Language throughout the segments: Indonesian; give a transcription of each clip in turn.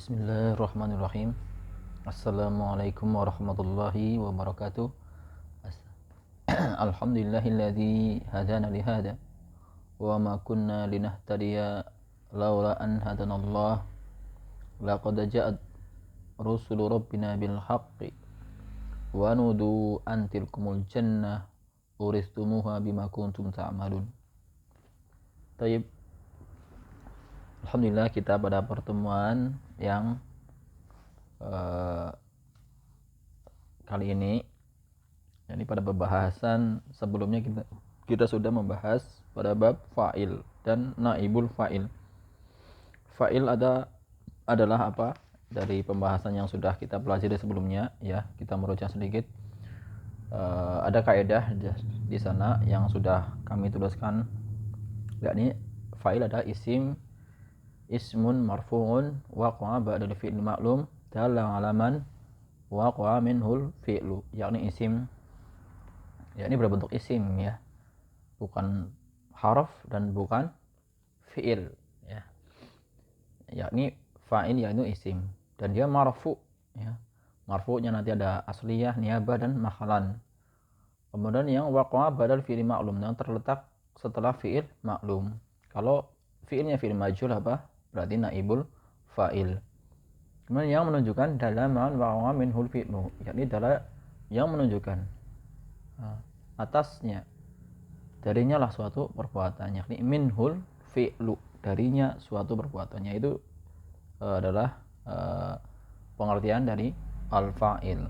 Bismillahirrahmanirrahim. Assalamualaikum warahmatullahi wabarakatuh. Alhamdulillahilladzi hadana li hada wa ma kunna linahtadiya laula an hadanallah. Laqad ja'at rusulu rabbina bil haqqi wa nudu an tilkumul jannah uristumuha bima kuntum ta'malun. Tayyib. Alhamdulillah, kita pada pertemuan yang kali ini, jadi pada pembahasan sebelumnya kita sudah membahas pada bab fa'il dan naibul fa'il. Fa'il adalah apa? Dari pembahasan yang sudah kita pelajari sebelumnya, ya, kita merujuk sedikit. Ada kaidah di sana yang sudah kami tuliskan, yakni fa'il ada ismun marfu'un waqa'a ba'dal fi'il ma'lum dalla 'alaman waqa'a minhul fi'lu, yakni isim, yakni berbentuk isim, ya, bukan harf dan bukan fi'il, ya, yakni fa'il yakni isim dan dia marfu', ya. Marfu'nya nanti ada asliyah, niyabah dan makhalan. Kemudian yang waqa'a ba'dal fi'il ma'lum, yang terletak setelah fi'il ma'lum. Kalau fi'ilnya fi'il majhul apa? Berarti naibul fa'il. Kemudian yang menunjukkan dalam waqa'a minhul fi'lu, yakni dalam yang menunjukkan atasnya, darinya lah suatu perbuatan, yakni minhul fi'lu, darinya suatu perbuatannya, itu adalah pengertian dari al-fa'il.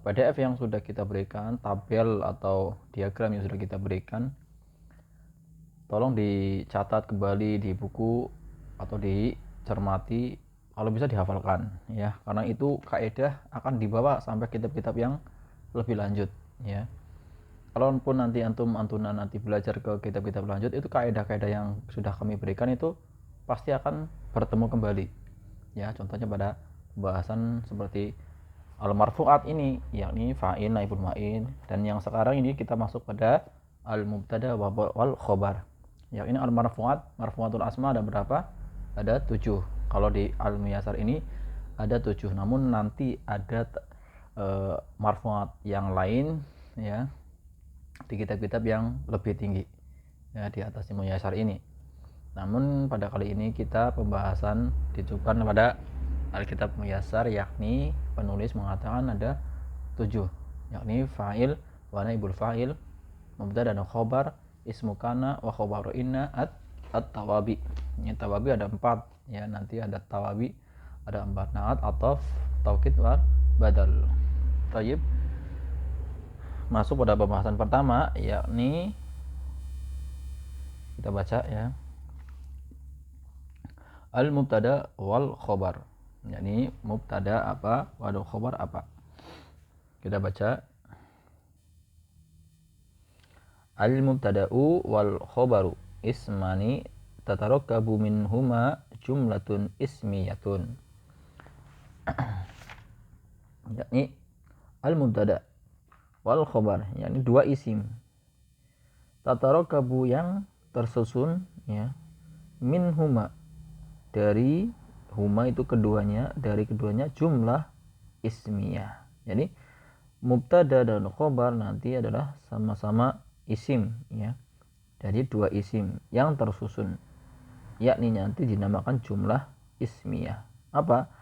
PDF yang sudah kita berikan, tabel atau diagram yang sudah kita berikan, tolong dicatat kembali di buku atau dicermati, kalau bisa dihafalkan, ya, karena itu kaidah akan dibawa sampai kitab-kitab yang lebih lanjut, ya. Kalaupun nanti antunan nanti belajar ke kitab-kitab lanjut, itu kaidah-kaidah yang sudah kami berikan itu pasti akan bertemu kembali, ya. Contohnya pada pembahasan seperti al-marfu'at ini, yakni fa'il, naibul ma'il, dan yang sekarang ini kita masuk pada al-mubtada wal khobar. Ya, ini al-marfu'at, marfu'atul asma ada berapa? Ada 7. Kalau di al-muyasar ini ada 7. Namun nanti ada marfu'at yang lain, ya, di kitab-kitab yang lebih tinggi, ya, di atas muyasar ini. Namun pada kali ini kita pembahasan dicukupkan pada Alkitab muyasar, yakni penulis mengatakan ada 7, yakni fa'il wa naibul fa'il, mubtada dan khobar, ismu kana wa khobaru inna at-tawabi. Ini tawabi ada 4, ya, nanti ada tawabi ada 4, naat, ataf, taukid, wa badal. Tayyib. Masuk pada pembahasan pertama, yakni kita baca, ya, al-mubtada wal khobar, yakni mubtada apa, wal khobar apa. Kita baca al-mubtada'u wal khobaru ismani tatarakabu minhuma jumlatun ismiyatun. Yakni al-mubtada wal khobar, yakni dua isim, tatarakabu yang tersusun, ya, minhuma dari huma itu keduanya, dari keduanya jumlah ismiyah. Jadi mubtada dan khobar nanti adalah sama-sama isim, ya. Jadi dua isim yang tersusun, yakni nanti dinamakan jumlah ismiyah. Apa?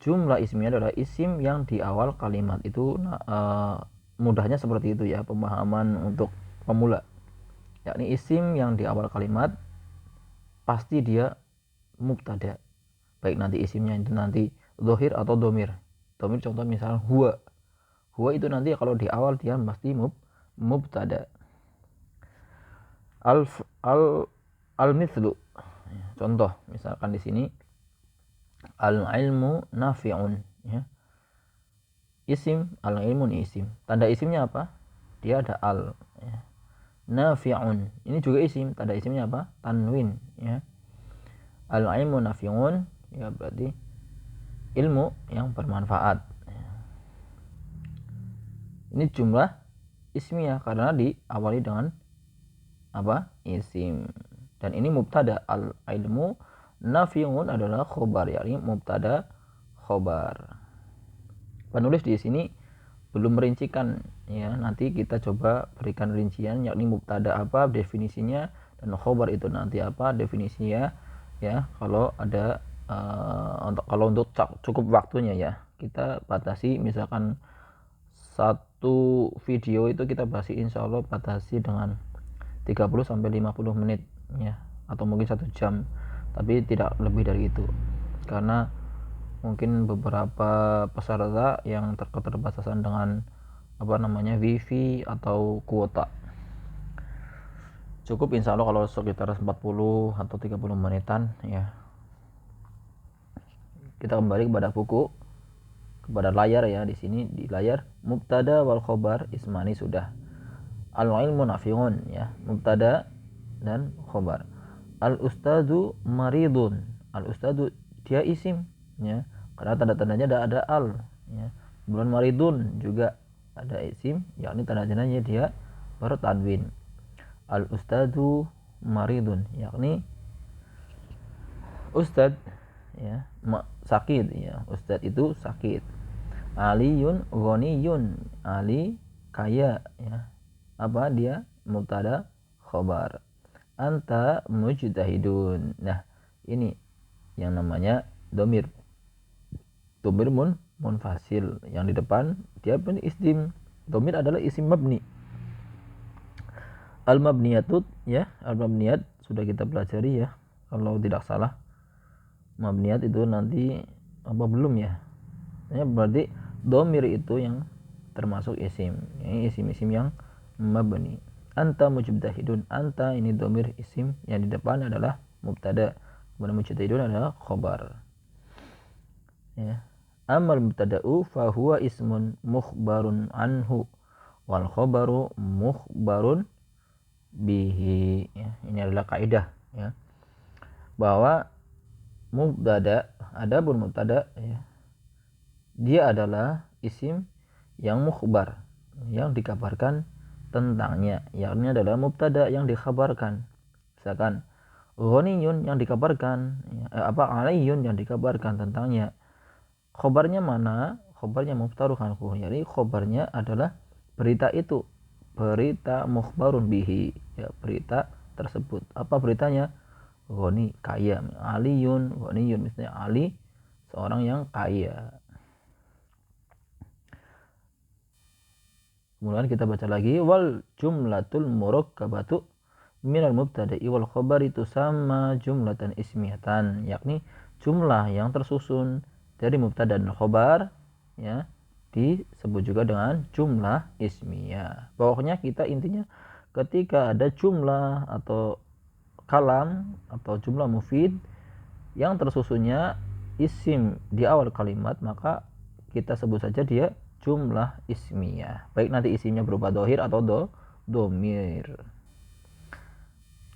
Jumlah ismiyah adalah isim yang di awal kalimat itu, mudahnya seperti itu, ya, pemahaman untuk pemula. Yakni isim yang di awal kalimat pasti dia mubtada, baik nanti isimnya itu nanti dhohir atau domir. Domir contoh misal huwa. Huwa itu nanti kalau di awal dia pasti mubtada. Al-mithlu, contoh misalkan di sini al-ilmu nafi'un, ya. Isim al-ilmu ini isim. Tanda isimnya apa? Dia ada al, ya. Nafi'un ini juga isim. Tanda isimnya apa? Tanwin, ya. Al-ilmu nafi'un, ya, berarti ilmu yang bermanfaat. Ini jumlah ismiyah karena diawali dengan apa? Isim. Dan ini mubtada, al-ilmu Nafi'un adalah khobar, yakni mubtada khobar. Penulis di sini belum merincikan ya, nanti kita coba berikan rincian, yakni mubtada apa definisinya dan khobar itu nanti apa definisinya ya. Kalau ada untuk cukup waktunya ya, kita batasi misalkan satu video itu kita insya Allah batasi dengan 30 sampai 50 menit ya, atau mungkin 1 jam, tapi tidak lebih dari itu karena mungkin beberapa peserta yang keterbatasan dengan wifi atau kuota. Cukup insya Allah kalau sekitar 40 atau 30 menitan ya. Kita kembali kepada buku, kepada layar ya. Di sini di layar mubtada wal khobar ismani sudah. Al ilmu nafi'un ya, mubtada dan khobar. Al ustadu maridun, al ustadu dia isim ya, karena tanda-tandanya ada al ya. Kemudian maridun juga ada isim, yakni tanda-tandanya dia bertanwin. Al ustadu maridun, yakni ustad ya sakit ya, ustad itu sakit. Aliyun ghaniyun, ali kaya ya, apa dia mubtada khobar. Anta mujtahidun, nah ini yang namanya domir munfasil, yang di depan dia pun isim. Domir adalah isim mabni. Al mabniyatut ya, al mabniyat sudah kita pelajari ya kalau tidak salah. Mabniyat itu nanti apa belum ya, berarti domir itu yang termasuk isim, ini isim-isim yang mabni. Anta mujtahidun, anta ini domir isim, yang di depan adalah mubtada, kemudian mujtahidun adalah khobar ya. Amal mubtada'u fahuwa ismun mukhbarun anhu wal khobaru mukhbarun bihi ya. Ini adalah kaidah ya, bahwa mubtada, adapun mubtada ya, dia adalah isim yang mukhbar, yang dikabarkan tentangnya, yakni adalah mubtada yang dikabarkan. Misalkan ghaniyun yang dikabarkan ya, aliyun yang dikabarkan tentangnya. Khobarnya mana? Khobarnya mubtaruh anhu, jadi khobarnya adalah berita itu, berita mukhbarun bihi ya, berita tersebut. Apa beritanya? Ghani, kaya. Aliyun ghaniyun, misalnya Ali seorang yang kaya. Kemudian kita baca lagi, wal jumlatul murakkabatu minal mubtada'i wal khabari tusamma jumlatan ismiyatan, yakni jumlah yang tersusun dari mubtada dan khabar ya, disebut juga dengan jumlah ismiyah. Pokoknya kita intinya ketika ada jumlah atau kalam atau jumlah mufid yang tersusunnya isim di awal kalimat, maka kita sebut saja dia jumlah ismiyah, baik nanti isimnya berupa dohir atau domir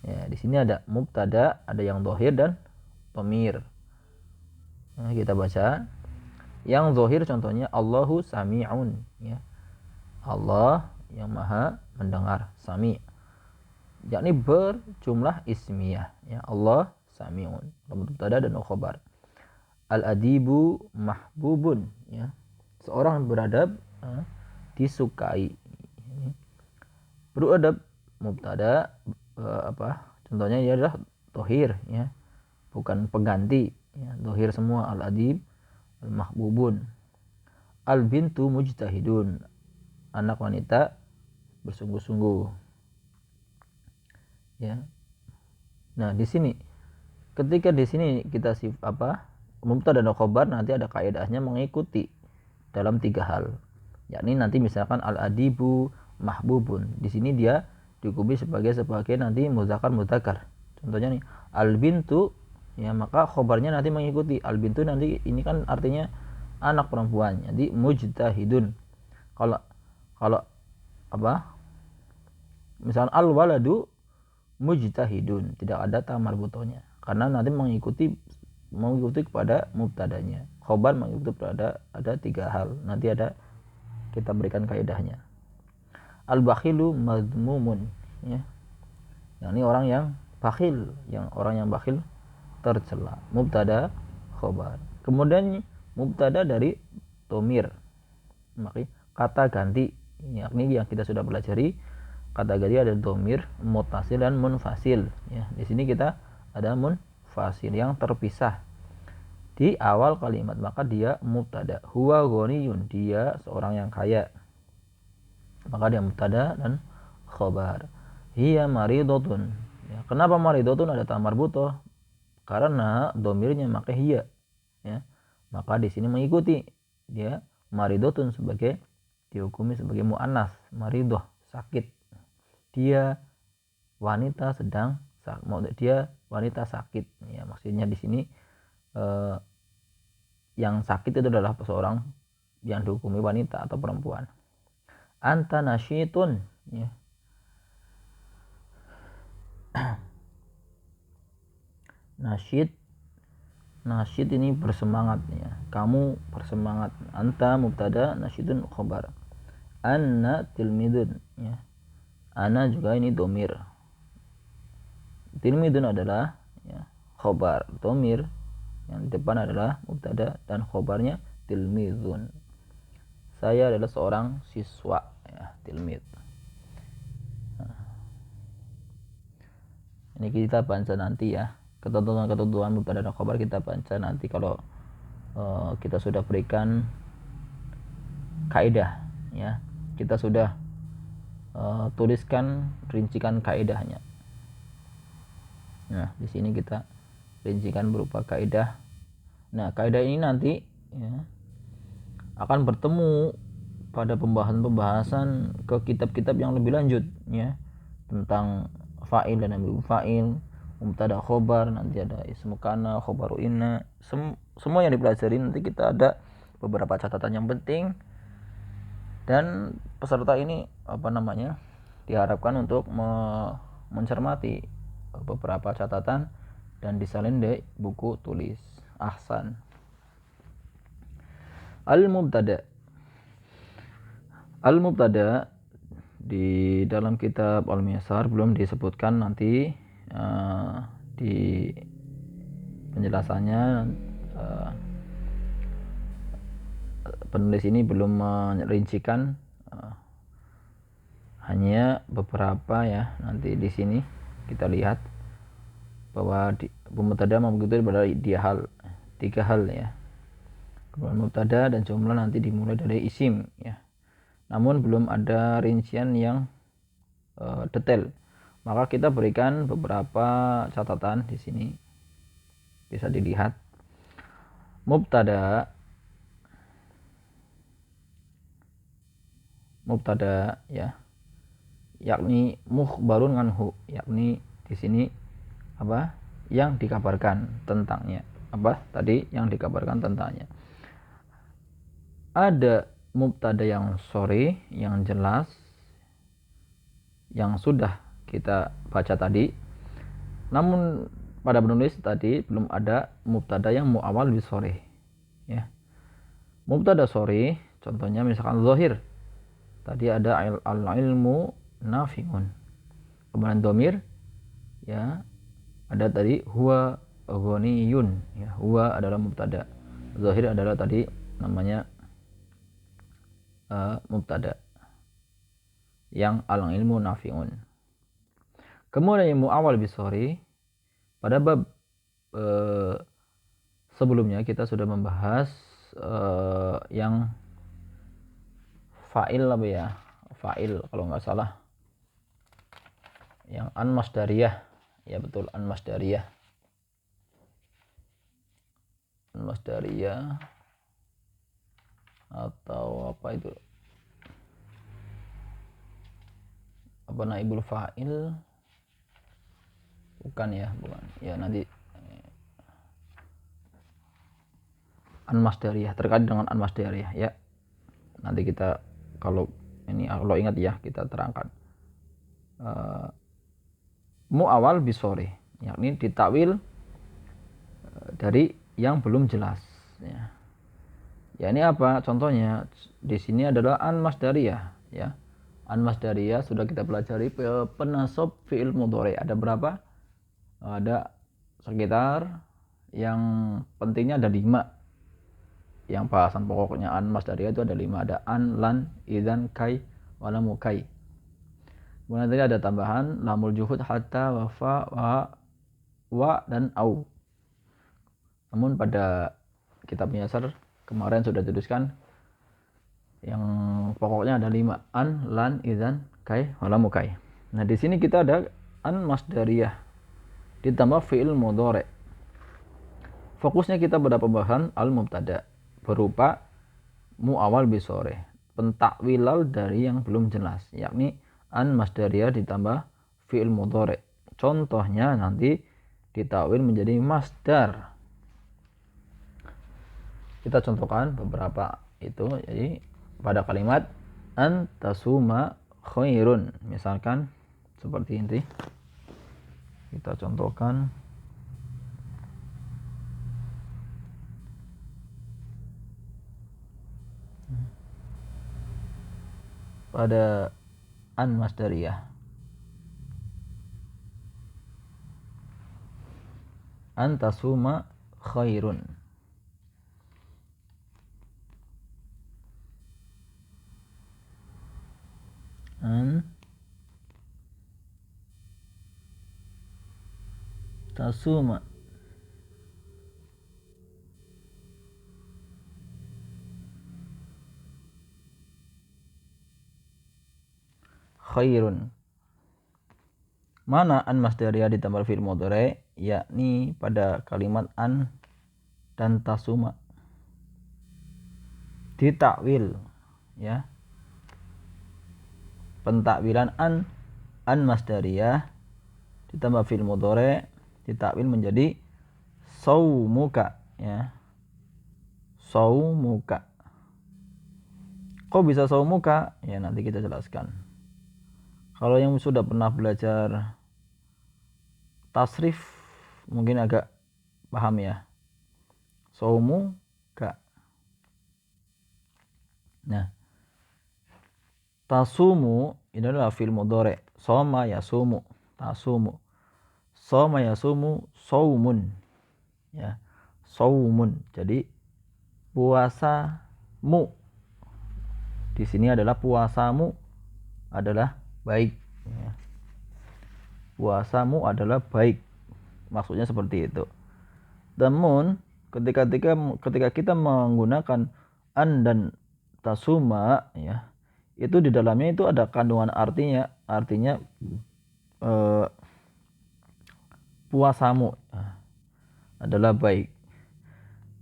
ya. Di sini ada mubtada, ada yang dohir dan domir. Nah, kita baca yang zohir, contohnya Allahu sami'un ya, Allah yang maha mendengar, sami, yakni berjumlah ismiyah ya, Allah sami'un, mubtada dan khobar. Al adibu mahbubun ya, seorang beradab disukai. Beradab mubtada contohnya dia adalah dohir ya, bukan pengganti ya, dohir semua. Al adib al mahbubun. Al bintu mujtahidun, anak wanita bersungguh-sungguh ya. Nah di sini ketika di sini kita mubtada dan khobar nanti ada kaidahnya mengikuti dalam 3 hal, yakni nanti misalkan al adibu mahbubun, di sini dia dihukumi sebagai nanti muzakkar. Contohnya nih al bintu ya, maka khobarnya nanti mengikuti al bintu, nanti ini kan artinya anak perempuan, jadi mujtahidun. Kalau misalkan al waladu mujtahidun, tidak ada ta marbutohnya karena nanti mengikuti kepada mubtadanya. Khobar mengikuti pada ada 3 hal, nanti ada kita berikan kaidahnya. Al bakhilu madmumun ya, yakni orang yang bakhil, orang yang bakhil tercela. Mubtada khobar. Kemudian mubtada dari domir, makanya kata ganti, yakni yang kita sudah pelajari, kata ganti ada domir, muttasil dan munfasil. Ya, di sini kita ada munfasil yang terpisah di awal kalimat, maka dia mubtada. Huwa ghaniyun, dia seorang yang kaya, maka dia mubtada dan khobar. Hiya maridotun. Ya, kenapa maridotun ada tamar butoh? Karena domirnya maka hiya. Ya, maka di sini mengikuti dia maridotun sebagai dihukumi sebagai muannas, maridoh sakit. Dia wanita sedang dia wanita sakit. Ya, maksudnya di sini yang sakit itu adalah seorang yang dihukumi wanita atau perempuan. Anta nasyitun. Ya. Nasyid ini bersemangat, ya. Kamu bersemangat. Anta mubtada, nasyidun khobar. Anna tilmidun, ya. Ana juga ini domir. Tilmidun adalah, ya, khobar. Domir yang di depan adalah mubtada dan khobarnya tilmidun. Saya adalah seorang siswa, ya, tilmid. Ini kita baca nanti, ya. Ketentuan mubtada dan khobar kita baca nanti kalau kita sudah berikan kaidah, ya. Kita sudah tuliskan, rincikan kaidahnya. Nah, di sini kita rincikan berupa kaidah. Nah, kaidah ini nanti, ya, akan bertemu pada pembahasan ke kitab-kitab yang lebih lanjut, ya, tentang fa'il dan amil fa'il, mubtada khobar, nanti ada ismu kana, khobaru inna, semua yang dipelajari nanti kita ada beberapa catatan yang penting, dan peserta ini diharapkan untuk mencermati beberapa catatan dan disalin di buku tulis. Ahsan. Al-mubtada di dalam kitab Al-Miyasar belum disebutkan, nanti di penjelasannya penulis ini belum merincikan, hanya beberapa, ya. Nanti di sini kita lihat bahwa mubtada begitu pada tiga hal, ya. Kemudian mubtada dan jumlah nanti dimulai dari isim, ya. Namun belum ada rincian yang detail. Maka kita berikan beberapa catatan di sini, bisa dilihat. Mubtada, ya, yakni mukhbarun anhu, yakni di sini yang dikabarkan tentangnya. Yang dikabarkan tentangnya. Ada mubtada yang sore, yang jelas, yang sudah kita baca tadi. Namun pada penulis tadi belum ada mubtada yang muawal bi sore, ya. Mubtada sore contohnya misalkan zahir. Tadi ada al-ilmu nafi'un. Kemudian domir, ya, ada tadi huwa ghaniyun, ya. Huwa adalah mubtada. Zahir adalah tadi namanya mubtada yang al-ilmu nafi'un. Kemudian yang muawal bisori, pada bab sebelumnya kita sudah membahas yang fa'il fa'il kalau nggak salah, yang an masdariyah, ya betul, an masdariyah atau apa itu, naibul fa'il, bukan ya, nanti an masdariyah, terkait dengan an masdariyah, ya. Nanti kita kalau ingat, ya, kita terangkan. Muawal bisore, yakni ditakwil dari yang belum jelas, ya. Ya, ini apa contohnya? Di sini adalah an masdariyah, ya. An masdariyah sudah kita pelajari, penasab fi'il mudhari. Ada berapa? Ada sekitar yang pentingnya ada 5. Yang bahasan pokoknya an masdariyah itu ada 5. Ada an, lan, idzan, kai, walamu kai. Kemudian tadi ada tambahan lamul juhud, hatta, wafa, wa, dan au. Namun pada kitab Yasar kemarin sudah dituliskan yang pokoknya ada 5. An, lan, idzan, kai, walamu kai. Nah di sini kita ada an masdariyah ditambah fi'il mudhari. Fokusnya kita pada pembahasan al-mubtada berupa mu'awal bisore, pentakwilal dari yang belum jelas, yakni an masdariyah ditambah fi'il mudhari. Contohnya nanti ditakwil menjadi masdar. Kita contohkan beberapa itu. Jadi pada kalimat an tasuma khairun, misalkan seperti ini. Kita contohkan pada an masdariyah. An tasuma khairun. An tasuma khairun. Mana an masdariyah ditambah fi'il mudhari, yakni pada kalimat an dan tasuma. Ditakwil, ya. Pentakwilan an masdariyah ditambah fi'il mudhari ditakwil menjadi saumuka, ya. Saumuka. Kok bisa saumuka? Ya nanti kita jelaskan. Kalau yang sudah pernah belajar tasrif mungkin agak paham ya. Saumuka. Nah, tasumu ini adalah fi'il mudhari. Soma yasumu, tasumu. Soma yasumu saumun. Ya. Saumun. Jadi puasamu. Di sini adalah puasamu adalah baik, ya. Puasamu adalah baik. Maksudnya seperti itu. Namun ketika kita menggunakan an dan tasuma, ya, itu di dalamnya itu ada kandungan artinya puasamu adalah baik.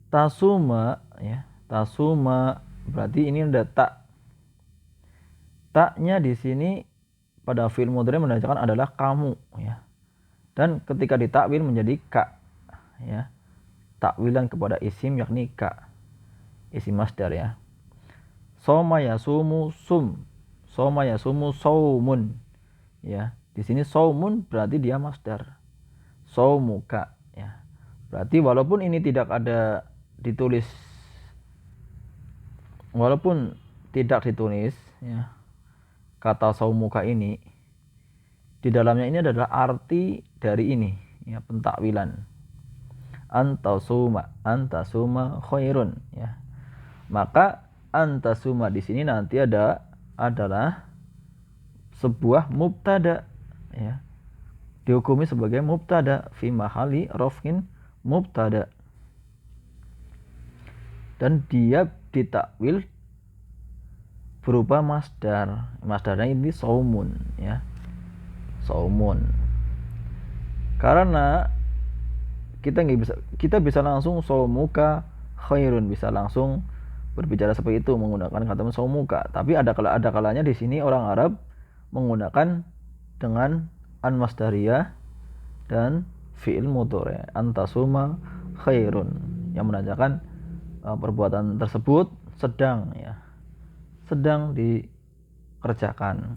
Tasuma, ya, tasuma berarti ini ada tak. Taknya di sini pada fi'il mudhari menandakan adalah kamu, ya. Dan ketika ditakwil menjadi ka, ya. Takwilan kepada isim yakni ka. Isim masdar, ya. Soma yasumu sum. Soma yasumu saumun. Ya, di sini saumun berarti dia masdar. Saumuka, ya. Berarti walaupun ini tidak ada ditulis, walaupun tidak ditulis, ya, kata saumuka ini di dalamnya ini adalah arti dari ini, ya, pentakwilan. Antasuma khairun, ya. Maka antasuma di sini nanti adalah sebuah mubtada, ya. Dihukumi sebagai mubtada fi mahali rafin mubtada. Dan dia ditakwil berupa masdar. Masdarnya ini saumun, ya. Saumun. Karena kita bisa langsung saumuka khairun, bisa langsung berbicara seperti itu menggunakan kata saumuka. Tapi ada kalanya di sini orang Arab menggunakan dengan an masdariyah dan fi'il mudhari, antasuma khairun, yang menandakan perbuatan tersebut sedang, ya, sedang dikerjakan.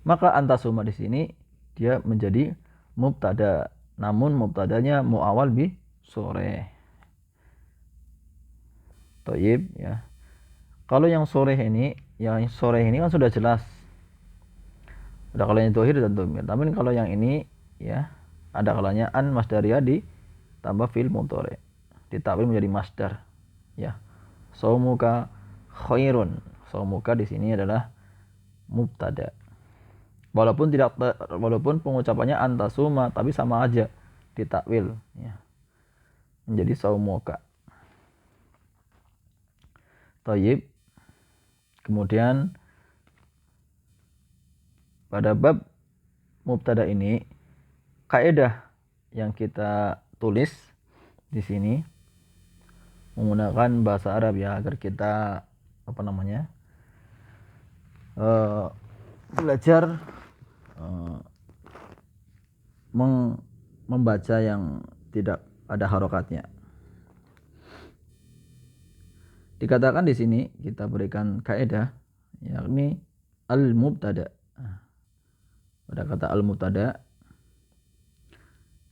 Maka antasuma di sini dia menjadi mubtada, namun mubtadanya muawal bi sore. Thayyib, ya. Kalau yang sore ini kan sudah jelas. Ada kalanya dohir dan domir. Tapi kalau yang ini, ya, ada kalanya an masdariyah tambah fi'il mudhari, ditakwil menjadi masdar. Ya. Shaumuka khairun. Shaumuka di sini adalah mubtada. Walaupun pengucapannya antasuma, tapi sama aja ditakwil, ya, menjadi shaumuka. Thayyib. Kemudian pada bab mubtada ini, kaidah yang kita tulis di sini menggunakan bahasa Arab, ya, agar kita belajar membaca yang tidak ada harokatnya. Dikatakan di sini kita berikan kaidah, yakni al-mubtada. Pada kata al-mubtada,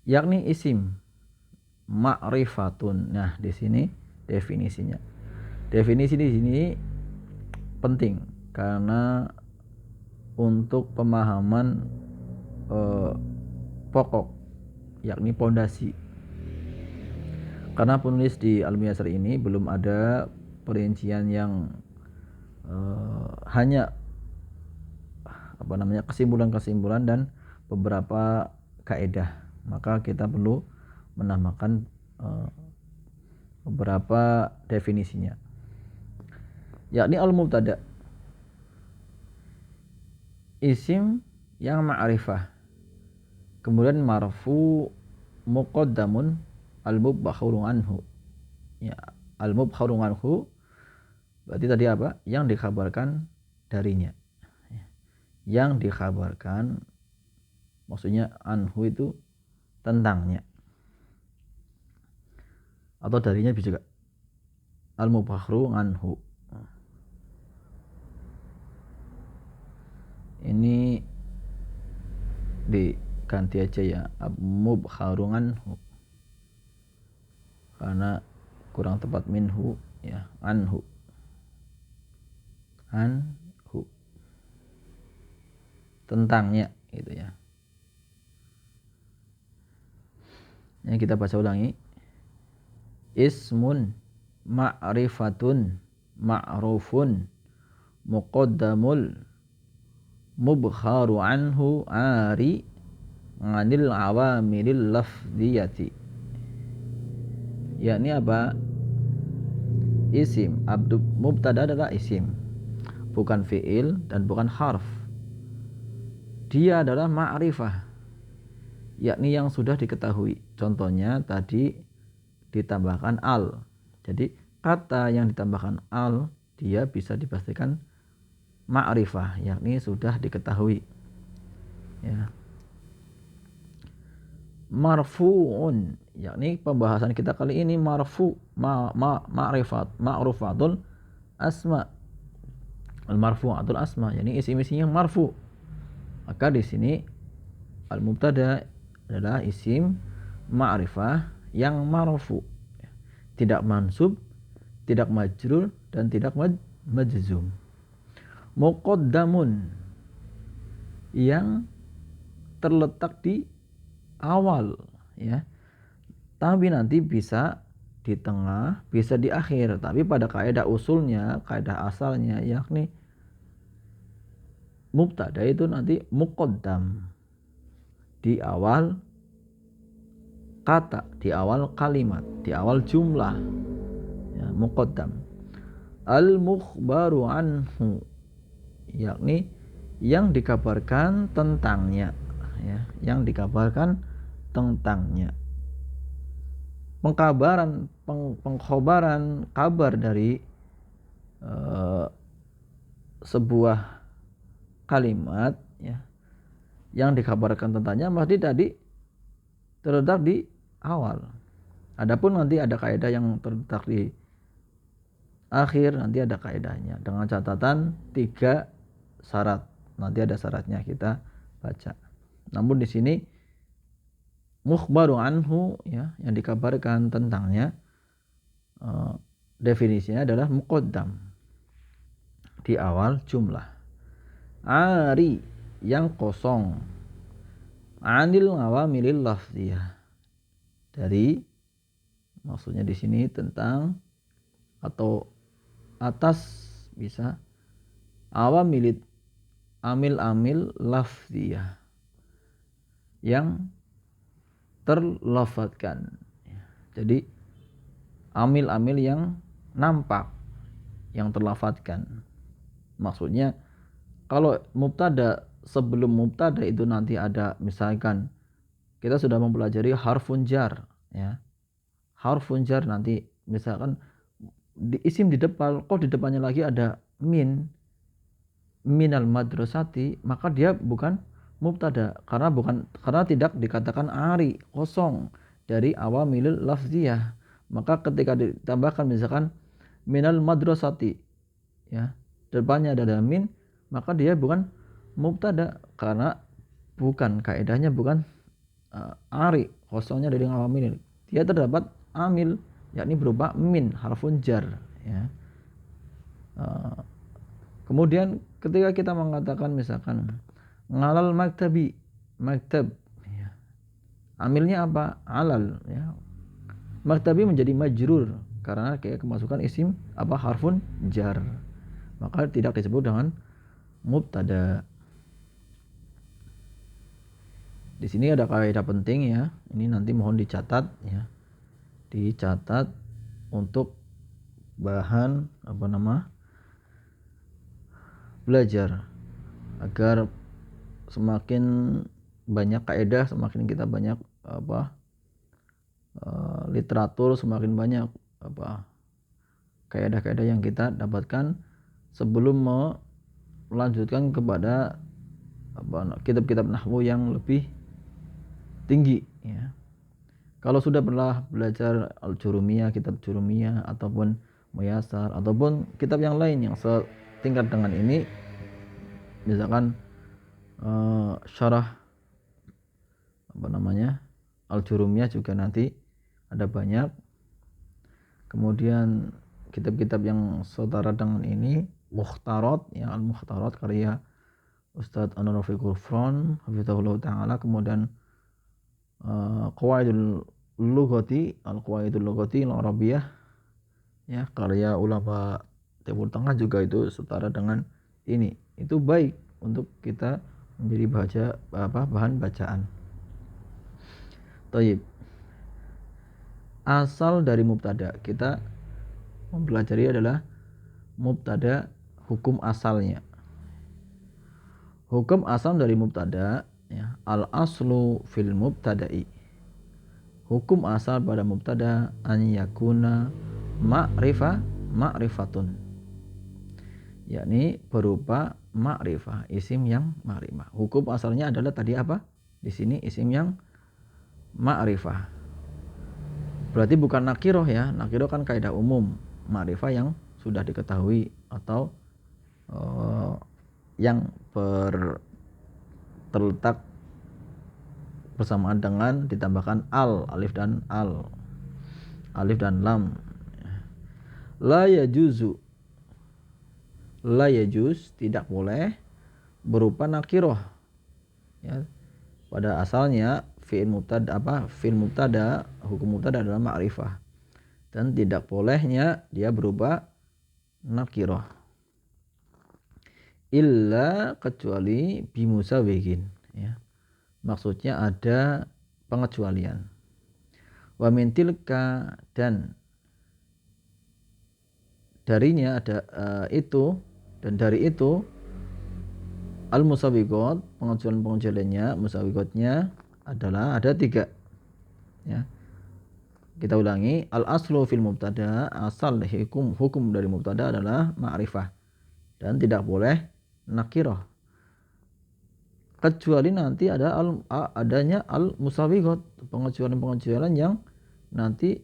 yakni isim ma'rifatun. Nah, di sini definisinya. Definisi di sini penting karena untuk pemahaman pokok, yakni pondasi. Karena penulis di Al-Muyassar ini belum ada perincian yang hanya kesimpulan-kesimpulan dan beberapa kaidah, maka kita perlu menambahkan beberapa definisinya. Yakni al-mubtada, isim yang ma'rifah, kemudian marfu muqaddamun al-mubkharu anhu. Ya, al-mubkharu anhu berarti tadi apa? Yang dikabarkan darinya. Yang dikabarkan, maksudnya anhu itu tentangnya, atau darinya bisa juga al-mubkharu anhu. Ini diganti aja ya, mubkharu anhu, karena kurang tepat minhu, ya, anhu. Tentangnya, gitu ya. Ini kita baca ulangi. Ismun ma'rifatun ma'rufun muqaddamul mubkharu anhu ari anil awamilil lafdiyati. Yakni apa? Isim. Mubtada adalah isim, bukan fi'il dan bukan harf. Dia adalah ma'rifah, yakni yang sudah diketahui. Contohnya tadi ditambahkan al. Jadi kata yang ditambahkan al, dia bisa dipastikan ma'rifah, yakni sudah diketahui. Ya. Marfu'un, yakni pembahasan kita kali ini marfu, ma'rifatul asma. Al-marfu'atul asma, yakni isim-isim yang marfu. Maka di sini al-mubtada adalah isim ma'rifah yang marfu, tidak mansub, tidak majrur, dan tidak majzum. Muqaddamun, yang terletak di awal, ya, tapi nanti bisa di tengah, bisa di akhir. Tapi pada kaidah usulnya, kaidah asalnya, yakni mubtada itu nanti muqaddam di awal kata, di awal kalimat, di awal jumlah, ya, muqaddam. Al-mukhbaru anhu, yakni yang dikabarkan tentangnya, ya, yang dikabarkan tentangnya. Pengkhabaran kabar dari sebuah kalimat, ya, yang dikabarkan tentangnya mesti tadi terletak di awal. Adapun nanti ada kaidah yang terletak di akhir, nanti ada kaidahnya dengan catatan 3 syarat. Nanti ada syaratnya, kita baca. Namun di sini mukhbaru anhu, ya, yang dikabarkan tentangnya, definisinya adalah muqaddam di awal jumlah. Ari, yang kosong. Anil awamilil lafziyah, dari Maksudnya di sini tentang atau atas bisa awamilit amil-amil lafziyah yang terlafadzkan. Jadi amil-amil yang nampak yang terlafadzkan. Maksudnya kalau mubtada, sebelum mubtada itu nanti ada, misalkan kita sudah mempelajari harfun jar ya. Harfun jar nanti misalkan isim di depan, kok di depannya lagi ada minal madrasati, maka dia bukan mubtada karena tidak dikatakan ari, kosong dari awamilul lafziyah. Maka ketika ditambahkan misalkan minal madrasati ya, depannya ada min, maka dia bukan mubtada karena bukan, kaidahnya bukan ari, kosongnya dari awamil. Dia terdapat amil yakni berupa min, harfun jar ya. Kemudian ketika kita mengatakan misalkan ngalal maktabi, maktab ya. Amilnya apa? Alal ya. Maktabi menjadi majrur karena kayak kemasukan isim apa harfun jar. Maka tidak disebut dengan mubtada. Di sini ada kaidah penting ya. Ini nanti mohon dicatat ya. Dicatat untuk bahan belajar agar semakin banyak kaidah, semakin kita banyak literatur, semakin banyak kaidah-kaidah yang kita dapatkan sebelum melanjutkan kepada kitab-kitab nahwu yang lebih tinggi ya. Kalau sudah pernah belajar al-jurumiyah, kitab jurumiyah ataupun muyasar ataupun kitab yang lain yang setingkat dengan ini, misalkan syarah al-jurumiyah juga nanti ada banyak. Kemudian kitab-kitab yang setara dengan ini, Mukhtarat ya, al-Mukhtarat karya Ustadz Anur Rafiqul Fron hafizahullah taala. Kemudian Qawaidul Lughati, al-Qawaidul Lughati al-Arabiyah ya, karya ulama Timur Tengah juga itu setara dengan ini. Itu baik untuk kita menjadi bahan bacaan. Taib. Asal dari mubtada kita mempelajari adalah mubtada, hukum asalnya. Hukum asal dari mubtada ya, al aslu fil mubtada'i. Hukum asal pada mubtada an yakuna ma'rifatun. Yakni berupa ma'rifah, isim yang ma'rifah. Hukum asalnya adalah tadi apa? Di sini isim yang ma'rifah. Berarti bukan nakiroh ya. Nakiroh kan kaidah umum, ma'rifah yang sudah diketahui atau yang terletak bersamaan dengan ditambahkan alif dan lam. La yajuz tidak boleh berupa nakiroh ya. Pada asalnya fi'il mubtada hukum mubtada adalah ma'rifah dan tidak bolehnya dia berupa nakiroh illa kecuali bimusawwihin ya. Maksudnya ada pengecualian. Wa min tilka, dan darinya ada itu, dan dari itu al-musawwiqat, pengecualian-pengecualiannya, musawwiqatnya adalah ada 3 ya. Kita ulangi, al aslu fil mubtada, asal hukum dari mubtada adalah ma'rifah dan tidak boleh nakirah, kecuali nanti ada adanya al-musawwiqat, pengecualian-pengecualian yang nanti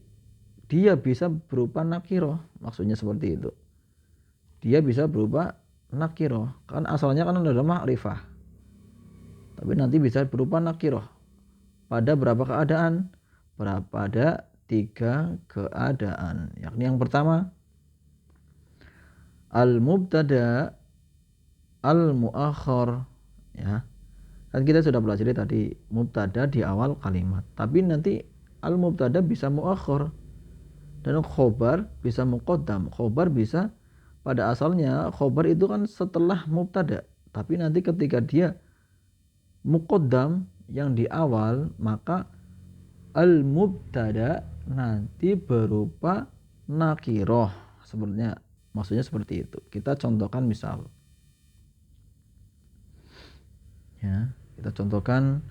dia bisa berupa nakirah. Maksudnya seperti itu, dia bisa berupa nakirah, kan asalnya kan adalah ma'rifah tapi nanti bisa berupa nakirah pada berapa keadaan? Pada 3 keadaan, yakni yang pertama al-mubtada al-muakhar ya. Kan kita sudah pelajari tadi mubtada di awal kalimat, tapi nanti al-mubtada bisa muakhar, Dan khobar bisa muqaddam. Khobar bisa, pada asalnya khobar itu kan setelah mubtada, tapi nanti ketika dia muqaddam yang di awal, maka al mubtada nanti berupa nakiroh sebenarnya, maksudnya seperti itu. Kita contohkan misal ya, kita contohkan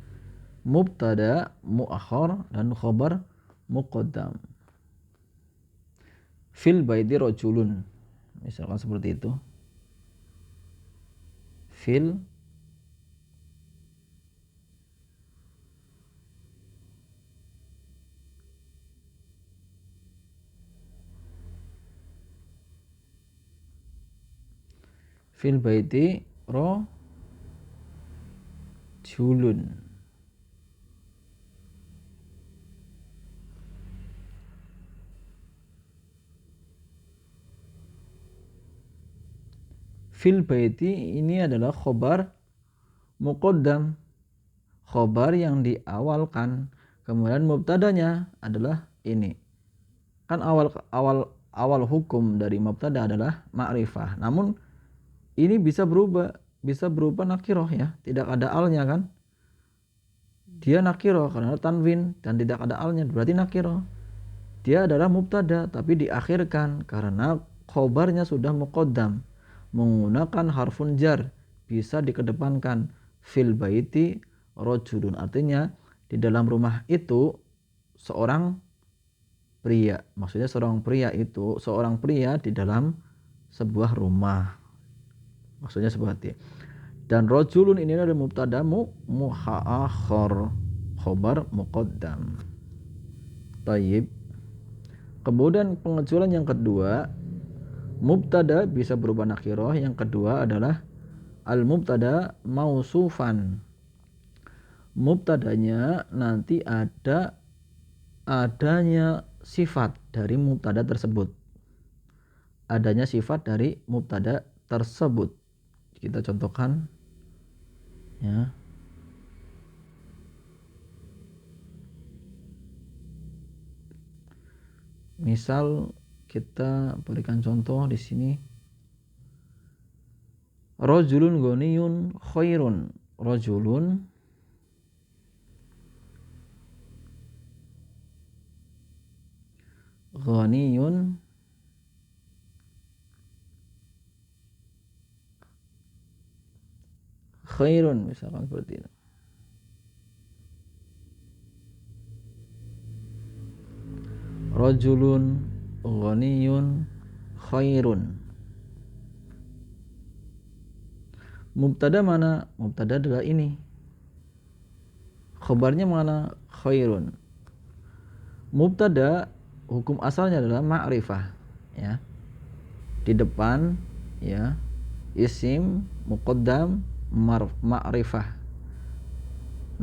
mubtada muakhar dan khabar muqaddam. Fil baiti rajulun, misalkan seperti itu. Fil baiti rajulun. Fil baiti ini adalah khobar muqaddam, khobar yang diawalkan. Kemudian mubtadanya adalah ini. Kan awal hukum dari mubtada adalah ma'rifah. Namun ini bisa berupa nakiroh ya, tidak ada alnya kan. Dia nakiroh karena tanwin dan tidak ada alnya, berarti nakiroh. Dia adalah mubtada tapi diakhirkan karena khobarnya sudah muqaddam menggunakan harfun jar, bisa dikedepankan. Fil baiti rajulun, artinya di dalam rumah itu seorang pria. Maksudnya seorang pria di dalam sebuah rumah. Maksudnya seperti. Dan rajulun ini adalah mubtada muakhar, khobar muqaddam. Tayyib. Kemudian pengecualian yang kedua, mubtada bisa berubah nakirah. Yang kedua adalah al mubtada mausufan. Mubtadanya nanti adanya sifat dari mubtada tersebut. Adanya sifat dari mubtada tersebut. Kita contohkan ya. Misal kita berikan contoh di sini. Rajulun ghaniyun khairun. Rajulun ghaniyun khairun, misalkan seperti itu. Rajulun ghaniyun khairun. Mubtada mana? Mubtada adalah ini. Khabarnya mana? Khairun. Mubtada hukum asalnya adalah ma'rifah ya. Di depan ya isim muqaddam ma'rifah.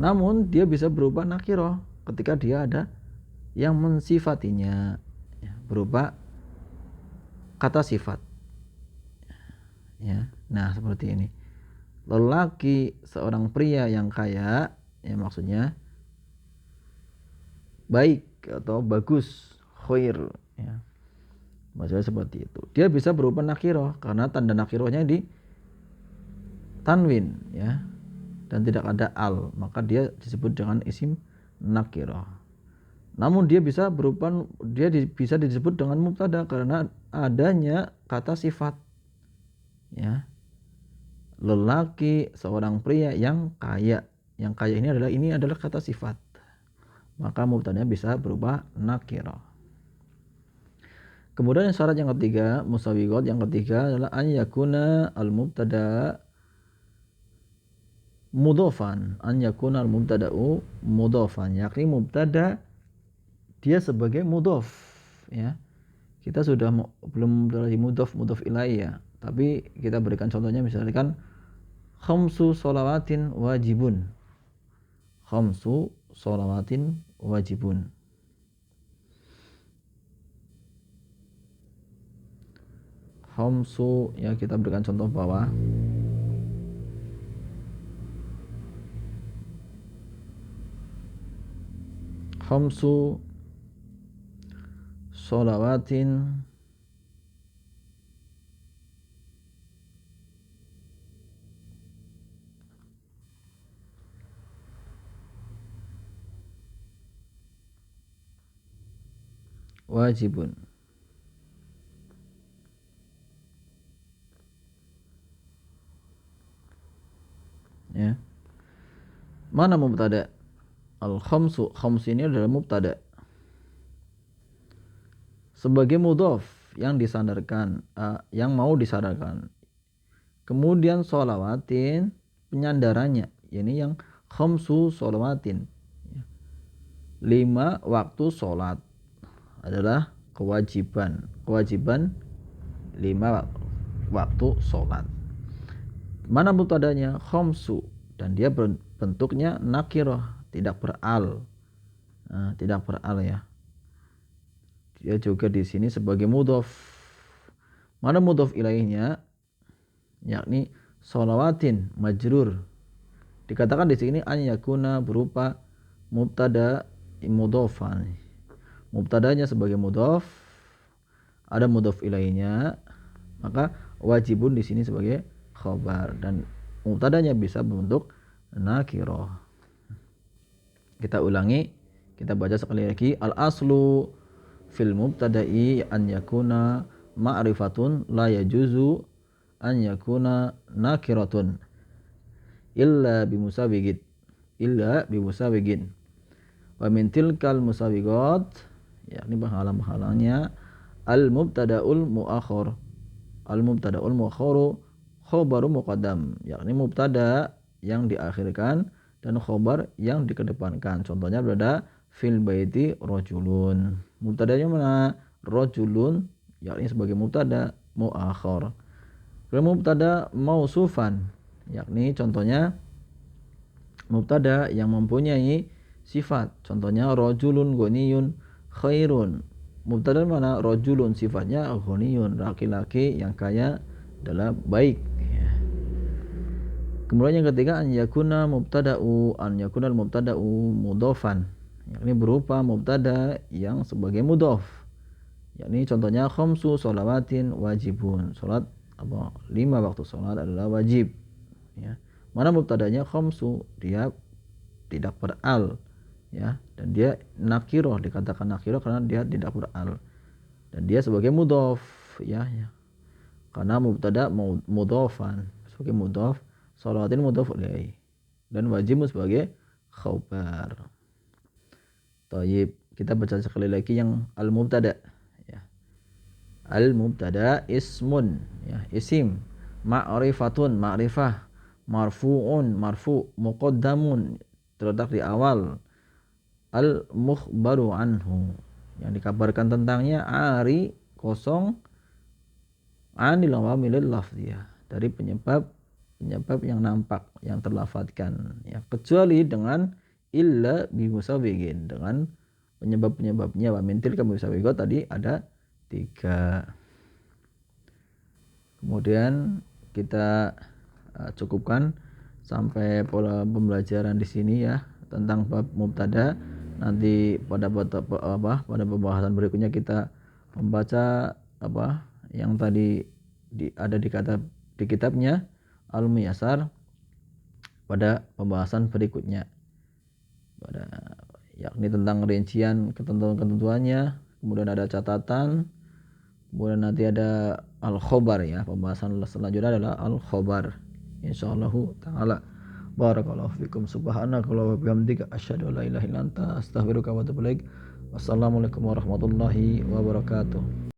Namun dia bisa berubah nakirah ketika dia ada yang mensifatinya ya, berupa kata sifat ya. Nah seperti ini. Lelaki, seorang pria yang kaya ya, maksudnya baik atau bagus, khair ya. Maksudnya seperti itu. Dia bisa berupa nakirah karena tanda nakirahnya di tanwin ya, dan tidak ada al, maka dia disebut dengan isim nakirah. Namun dia bisa bisa disebut dengan mubtada karena adanya kata sifat ya. Lelaki, seorang pria yang kaya. Yang kaya ini adalah kata sifat. Maka mubtadanya bisa berubah nakirah. Kemudian syarat yang ketiga, musawiqat yang ketiga adalah an yakuna al mubtada mudhofan. An yakuna al mubtada'u mudhofan, yakni mubtada dia sebagai mudhof ya. Kita sudah belum lagi mudhof ilaih ya, tapi kita berikan contohnya, misalkan khamsu sholawatin wajibun. Khamsu sholawatin wajibun. Khamsu ya, kita berikan contoh bawah. Khamsu sholawatin wajibun. Ya. Mana mubtada? Al-khamsu, khams ini adalah mubtada. Sebagai mudhaf yang disandarkan, yang mau disandarkan. Kemudian sholawatin penyandarannya, ini yang khamsu sholawatin. 5 waktu sholat adalah kewajiban. Kewajiban 5 waktu sholat. Mana mubtadanya? Khamsu, dan dia bentuknya nakirah, tidak beral. Tidak beral ya. Dia juga di sini sebagai mudhaf. Mana mudhaf ilaihnya? Yakni sholawatin majrur. Dikatakan di sini an yakuna berupa mubtada mudhafan. Mubtadanya sebagai mudhaf, ada mudhaf ilaihnya, maka wajibun di sini sebagai khabar, dan mubtadanya bisa berbentuk nakirah. Kita ulangi, kita baca sekali lagi. Al aslu fil mubtada'i an yakuna ma'rifatun la yajuzu an yakuna nakiratun illa bimusawigin wa min tilkal musawigat, yakni penghalang-penghalangnya al mubtada'ul muakharu khabaru muqaddam, yakni mubtada yang diakhirkan dan khobar yang dikedepankan. Contohnya berada fil baiti rajulun. Mubtadanya mana? Rajulun, yakni sebagai mubtada muakhar. Kalau mubtada mausufan, yakni contohnya mubtada yang mempunyai sifat. Contohnya rajulun ghaniyun khairun. Mubtada mana? Rajulun, sifatnya ghaniyun, laki-laki yang kaya adalah baik. Kemudian yang ketiga an yakunal mubtada'u mudhofan, yakni berupa mubtada yang sebagai mudhof. Yakni contohnya khamsu sholawatin wajibun. Salat 5 waktu salat adalah wajib. Ya. Mana mubtadanya? Khamsu, dia tidak beral, ya, dan dia nakirah, dikatakan nakirah karena dia tidak beral, dan dia sebagai mudhof, ya. Karena mubtada mudhofan, sebagai mudhof. Sholawatin mudhof ilaih, dan wajib sebagai khabar. Tayyib, kita baca sekali lagi yang al-mubtada, ya. Al-mubtada ismun, ya, isim, ma'rifatun, ma'rifah, marfu'un, marfu', muqaddamun, terletak di awal, al-mukhbaru anhu, yang dikabarkan tentangnya, ari kosong, anil awamilil lafziyah, dari penyebab yang nampak, yang terlafadzkan, ya, kecuali dengan illa bimusawigin, dengan penyebab-penyebabnya. Wa mintil kamusawigot tadi ada 3. Kemudian kita cukupkan sampai pola pembelajaran di sini, ya, tentang bab mubtada. Nanti pada pembahasan berikutnya kita membaca yang tadi ada di kitabnya Al-Muyassar pada pembahasan berikutnya, yakni tentang rincian ketentuan-ketentuannya. Kemudian ada catatan, kemudian nanti ada al-khobar, ya, pembahasan selanjutnya adalah al-khobar, insyaallah ta'ala. Barakallahu fikum, subhanakallahumma wa bihamdika asyhadu an la ilaha illa anta astaghfiruka wa atubu ilaik. Wassalamualaikum warahmatullahi wabarakatuh.